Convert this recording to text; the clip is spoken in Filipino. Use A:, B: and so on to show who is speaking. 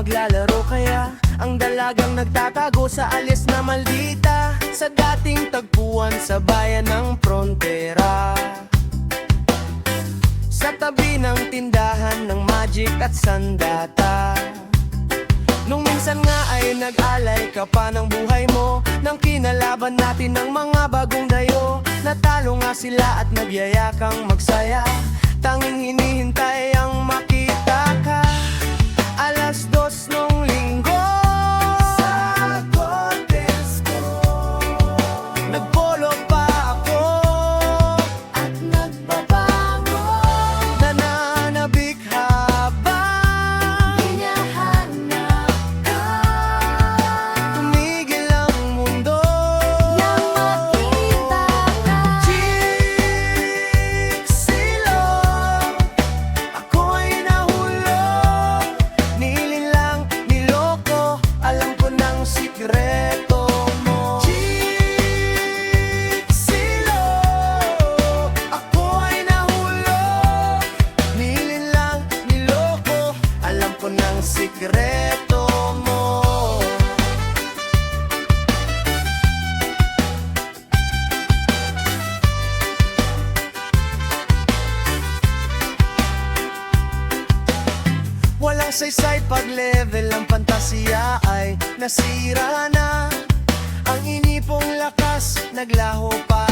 A: maglalaro kaya ang dalagang nagtatago sa alis na maldita, sa dating tagpuan sa bayan ng Frontera, sa tabi ng tindahan ng Magic at Sandata. Nung minsan nga ay nag-alay ka pa ng buhay mo, nang kinalaban natin ng mga bagong dayo. Natalo nga sila at nagyayakang magsaya, tanging hinihintay ang makita ka. Alas 2 nung linggo sa Cortesco, nagpolo pa ako at nagbabango, nananabik habang hinahanap ka. Tumigil ang mundo nang makita ka. Chiksilong, ako'y nahulog, nilinlang, niloko, alam ko ng sikreto mo. Chiksilong, ako'y nahulog, nilinlang, niloko, alam ko ng sikreto mo. Walang saysay pag level ang pantasiya ay nasira na. Ang inipong lakas naglaho pa